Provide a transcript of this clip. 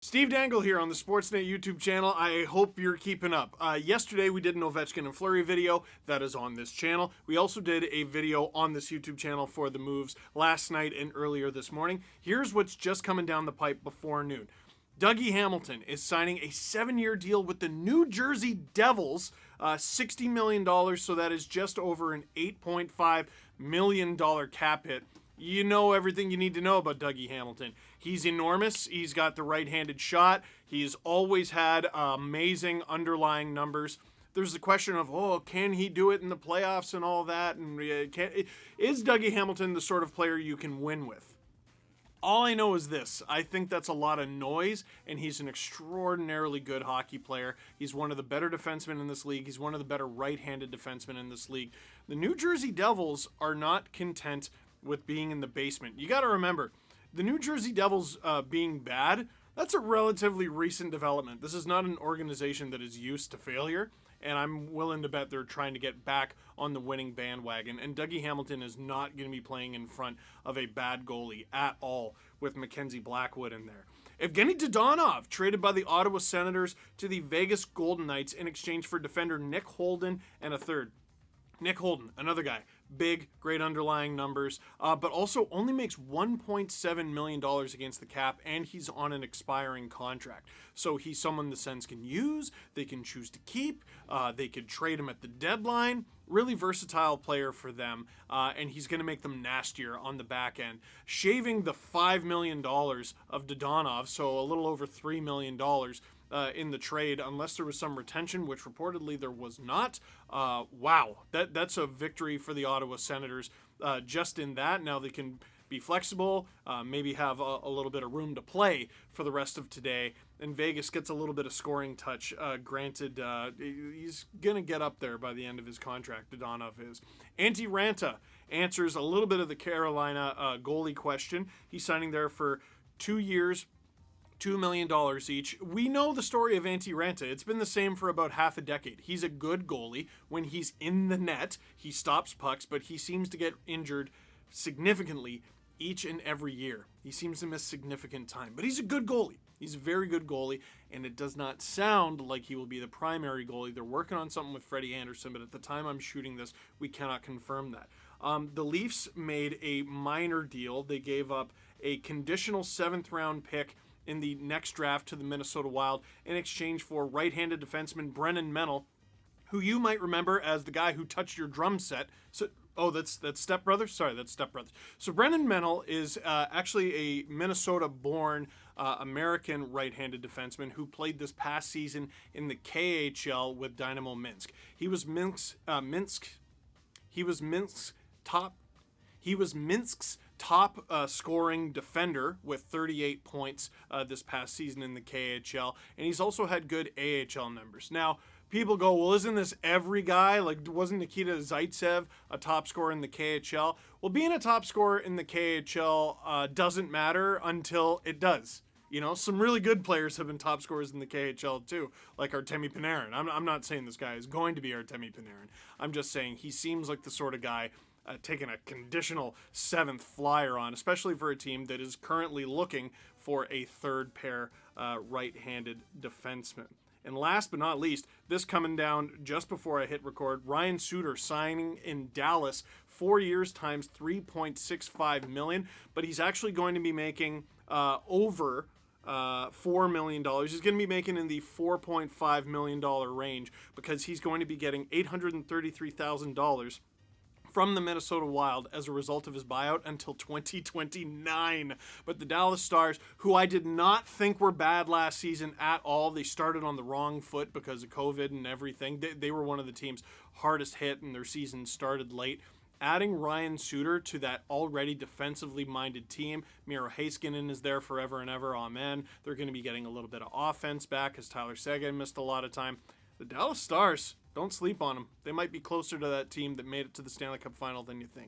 Steve Dangle here on the Sportsnet YouTube channel. I hope you're keeping up. Yesterday we did an Ovechkin and Fleury video that is on this channel. We also did a video on this YouTube channel for the moves last night and earlier this morning. Here's what's just coming down the pipe before noon. Dougie Hamilton is signing a 7-year deal with the New Jersey Devils, $60 million, so that is just over an $8.5 million cap hit. You know everything you need to know about Dougie Hamilton. He's enormous. He's got the right-handed shot. He's always had amazing underlying numbers. There's the question of, can he do it in the playoffs and all that? And is Dougie Hamilton the sort of player you can win with? All I know is this. I think that's a lot of noise, and he's an extraordinarily good hockey player. He's one of the better defensemen in this league. He's one of the better right-handed defensemen in this league. The New Jersey Devils are not content with being in the basement. You got to remember, the New Jersey Devils being bad, that's a relatively recent development. This is not an organization that is used to failure, and I'm willing to bet they're trying to get back on the winning bandwagon. And Dougie Hamilton is not going to be playing in front of a bad goalie at all with Mackenzie Blackwood in there. Evgeny Dadonov, traded by the Ottawa Senators to the Vegas Golden Knights in exchange for defender Nick Holden and a third. Nick Holden, another guy, big, great underlying numbers, but also only makes $1.7 million against the cap, and he's on an expiring contract. So he's someone the Sens can use, they can choose to keep, they could trade him at the deadline. Really versatile player for them, and he's going to make them nastier on the back end. Shaving the $5 million of Dadonov, so a little over $3 million, in the trade, unless there was some retention, which reportedly there was not. Wow, that's a victory for the Ottawa Senators just in that. Now they can be flexible, maybe have a little bit of room to play for the rest of today, and Vegas gets a little bit of scoring touch. Granted, he's going to get up there by the end of his contract, Dadonov is. Anti Raanta answers a little bit of the Carolina goalie question. He's signing there for 2 years, $2 million each. We know the story of Antti Raanta. It's been the same for about half a decade. He's a good goalie. When he's in the net, he stops pucks, but he seems to get injured significantly each and every year. He seems to miss significant time, but he's a good goalie. He's a very good goalie, and it does not sound like he will be the primary goalie. They're working on something with Freddie Anderson, but at the time I'm shooting this, we cannot confirm that. The Leafs made a minor deal. They gave up a conditional 7th-round pick in the next draft to the Minnesota Wild in exchange for right-handed defenseman Brennan Menell, who you might remember as the guy who touched your drum set. So, that's Step Brothers? Sorry, that's Step Brothers. So Brennan Menell is actually a Minnesota-born American right-handed defenseman who played this past season in the KHL with Dynamo Minsk. He was Minsk's top scoring defender with 38 points this past season in the KHL, and he's also had good AHL numbers. Now, people go, well, isn't this every guy? Like, wasn't Nikita Zaitsev a top scorer in the KHL? Well, being a top scorer in the KHL doesn't matter until it does. You know, some really good players have been top scorers in the KHL too, like Artemi Panarin. I'm not saying this guy is going to be Artemi Panarin. I'm just saying he seems like the sort of guy taking a conditional 7th flyer on, especially for a team that is currently looking for a third pair right-handed defenseman. And last but not least, this coming down just before I hit record, Ryan Suter signing in Dallas, 4 years times $3.65 million, but he's actually going to be making over $4 million. He's going to be making in the $4.5 million range because he's going to be getting $833,000 from the Minnesota Wild as a result of his buyout until 2029. But the Dallas Stars, who I did not think were bad last season at all, they started on the wrong foot because of COVID and everything. They were one of the teams hardest hit, and their season started late. Adding Ryan Suter to that already defensively minded team, Miro Heiskanen is there forever and ever, amen. They're going to be getting a little bit of offense back as Tyler Seguin missed a lot of time. The Dallas Stars, don't sleep on them. They might be closer to that team that made it to the Stanley Cup final than you think.